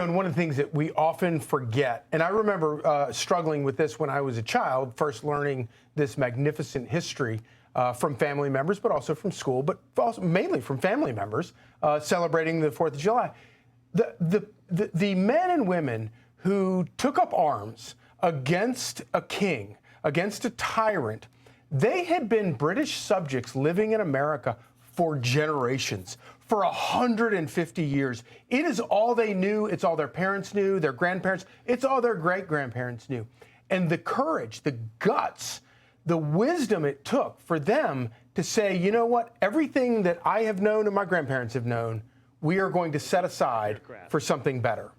And one of the things that we often forget, and I remember struggling with this when I was a child, first learning this magnificent history from family members, but also from school, but also mainly from family members celebrating the 4th of July. The men and women who took up arms against a king, against a tyrant, they had been British subjects living in America for generations, for 150 years. It is all they knew. It's all their parents knew, their grandparents. It's all their great-grandparents knew. And the courage, the guts, the wisdom it took for them to say, you know what, everything that I have known and my grandparents have known, we are going to set aside for something better.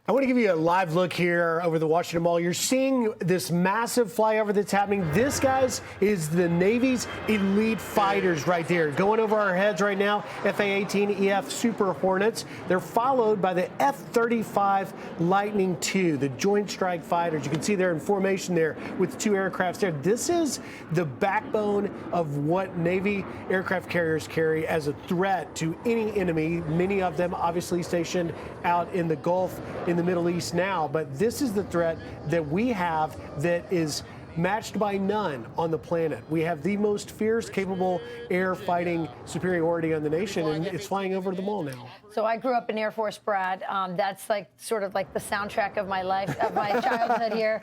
I want to give you a live look here over the Washington Mall. You're seeing this massive flyover that's happening. This, guys, is the Navy's elite fighters right there. Going over our heads right now, F/A-18EF Super Hornets. They're followed by the F-35 Lightning II, the Joint Strike Fighters. You can see they're in formation there with 2 aircrafts there. This is the backbone of what Navy aircraft carriers carry as a threat to any enemy, many of them obviously stationed out in the Gulf, in the Middle East now, but this is the threat that we have that is matched by none on the planet. We have the most fierce, capable air fighting superiority on the nation, and it's flying over the mall now. So I grew up in Air Force, Brad. That's like sort of like the soundtrack of my life, of my childhood here.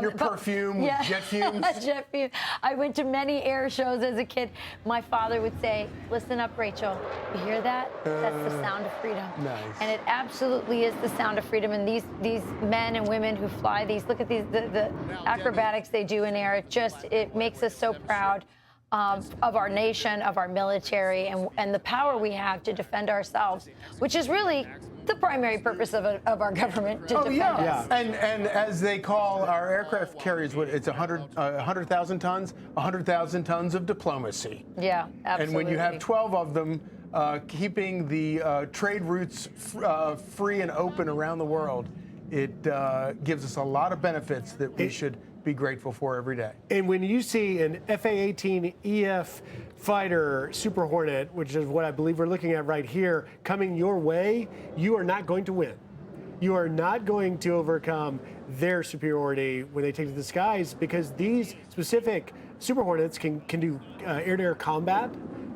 Your perfume with jet fumes? Jet fumes. I went to many air shows as a kid. My father would say, listen up, Rachel. You hear that? That's the sound of freedom. Nice. And it absolutely is the sound of freedom. And these men and women who fly these, look at these, the acrobatics they do in air. It makes us so proud of our nation, of our military, and the power we have to defend ourselves, which is really the primary purpose of our government, to defend us. And as they call our aircraft carriers, it's 100,000 tons, 100,000 tons of diplomacy. Yeah, absolutely. And when you have 12 of them keeping the trade routes free and open around the world, it gives us a lot of benefits that we should be grateful for every day. And when you see an F/A-18EF fighter Super Hornet, which is what I believe we're looking at right here, coming your way, you are not going to win. You are not going to overcome their superiority when they take to the skies, because these specific Super Hornets can do air-to-air combat,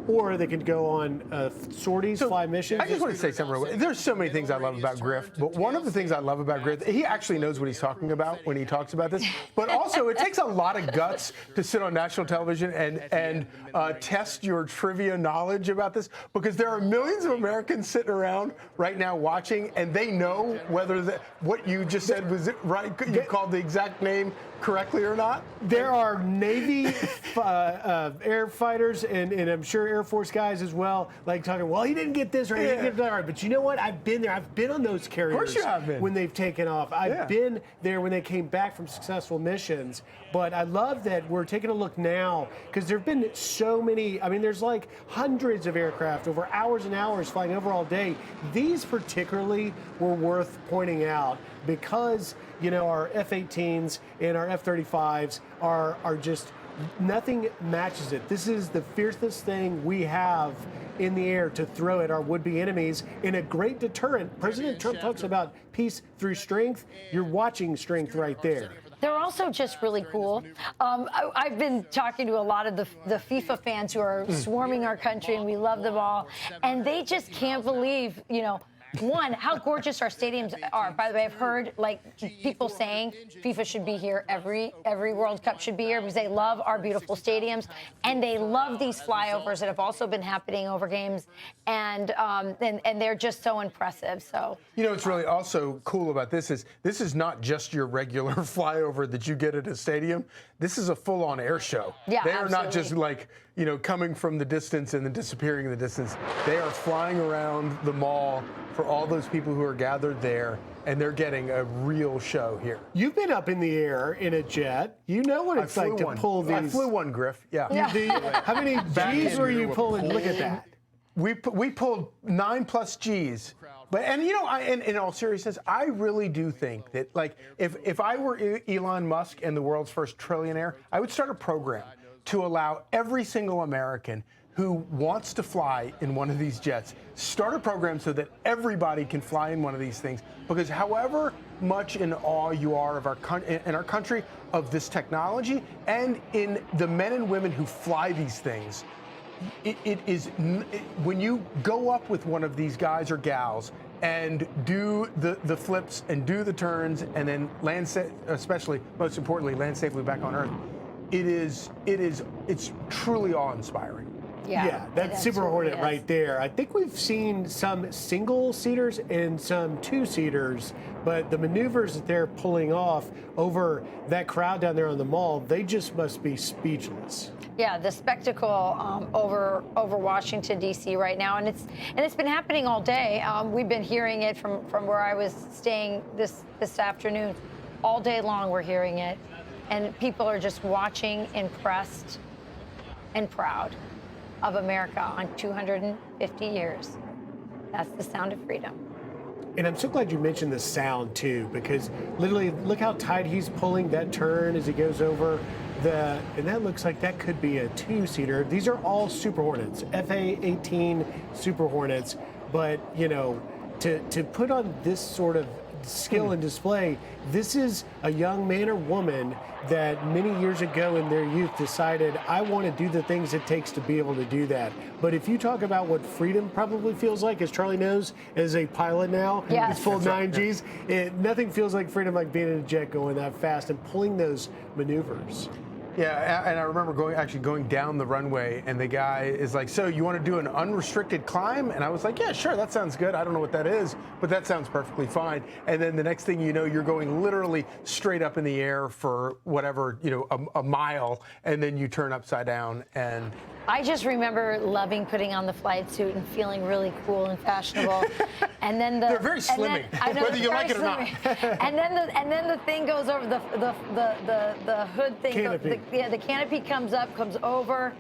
or they could go on sorties, fly missions. I just want to say something real quick. There's so many things I love about Griff, but one of the things I love about Griff, he actually knows what he's talking about when he talks about this, but also it takes a lot of guts to sit on national television and test your trivia knowledge about this, because there are millions of Americans sitting around right now watching, and they know whether what you just said was right, you called the exact name correctly or not. There are Navy air fighters, and I'm sure Air Force guys as well, like talking, well, he didn't get this right, he didn't get that right. But you know what? I've been there. I've been on those carriers. Of course you have been. When they've taken off. I've been there when they came back from successful missions. But I love that we're taking a look now, because there have been so many. I mean, there's like hundreds of aircraft over hours and hours flying over all day. These particularly were worth pointing out, because our F-18s and our F-35s are just, nothing matches it. This is the fiercest thing we have in the air to throw at our would-be enemies, in a great deterrent. President Trump talks about peace through strength. You're watching strength right there. They're also just really cool. I've been talking to a lot of the FIFA fans who are swarming our country, and we love them all. And they just can't believe, one, how gorgeous our stadiums are. By the way, I've heard people saying FIFA should be here, every World Cup should be here, because they love our beautiful stadiums, and they love these flyovers that have also been happening over games, and they're just so impressive. So what's really also cool about this is not just your regular flyover that you get at a stadium. This is a full-on air show. Yeah, they are absolutely. not just coming from the distance and then disappearing in the distance. They are flying around the mall for all those people who are gathered there, and they're getting a real show here. You've been up in the air in a jet. You know what it's like to pull these. I flew one, Griff. Yeah. How many G's were you pulling? Look at that. We pulled 9+ G's. But in all seriousness, I really do think that if I were Elon Musk and the world's first trillionaire, I would start a program to allow every single American who wants to fly in one of these jets start a program so that everybody can fly in one of these things. Because however much in awe you are of our country, of this technology, and in the men and women who fly these things, when you go up with one of these guys or gals and do the flips and do the turns and then land, especially most importantly, land safely back on Earth, it's truly awe-inspiring. Yeah, that's Super Hornet right there. I think we've seen some single-seaters and some two-seaters, but the maneuvers that they're pulling off over that crowd down there on the mall, they just must be speechless. Yeah, the spectacle over Washington, D.C. right now, and it's been happening all day. We've been hearing it from where I was staying this afternoon. All day long we're hearing it, and people are just watching, impressed and proud of America on 250 years. That's the sound of freedom. And I'm so glad you mentioned the sound too, because literally look how tight he's pulling that turn as he goes over and that looks like that could be a two-seater. These are all Super Hornets, FA-18 Super Hornets, but you know, to put on this sort of skill and display, this is a young man or woman that many years ago in their youth decided, I want to do the things it takes to be able to do that. But if you talk about what freedom probably feels like, as Charlie knows, as a pilot now, yes. It's full 9Gs, nothing feels like freedom like being in a jet going that fast and pulling those maneuvers. Yeah, and I remember going down the runway, and the guy is like, so you want to do an unrestricted climb? And I was like, yeah, sure, that sounds good. I don't know what that is, but that sounds perfectly fine. And then the next thing you know, you're going literally straight up in the air for whatever, a mile, and then you turn upside down. And I just remember loving putting on the flight suit and feeling really cool and fashionable. And then they're very slimming, whether you like it or not. and then the thing goes over the hood thing. Canopy. The canopy comes over,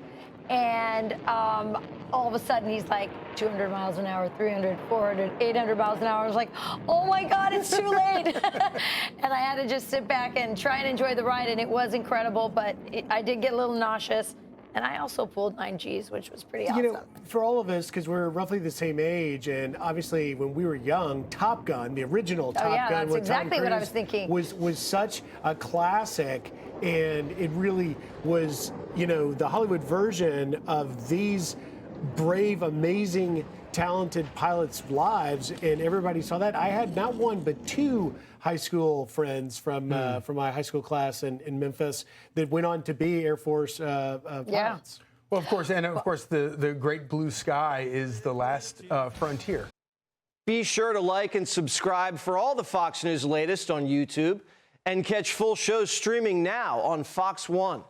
and all of a sudden he's like 200 miles an hour, 300, 400, 800 miles an hour. I was like, oh my God, it's too late. And I had to just sit back and try and enjoy the ride, and it was incredible, but I did get a little nauseous. And I also pulled 9Gs, which was pretty awesome. You know, for all of us, because we're roughly the same age, and obviously when we were young, Top Gun, the original Top Gun, that's exactly what I was thinking, was such a classic, and it really was, the Hollywood version of these brave, amazing, talented pilots' lives, and everybody saw that. I had not one but two high school friends from my high school class in Memphis that went on to be Air Force pilots. Yeah. Well, of course, the great blue sky is the last frontier. Be sure to like and subscribe for all the Fox News latest on YouTube, and catch full shows streaming now on Fox One.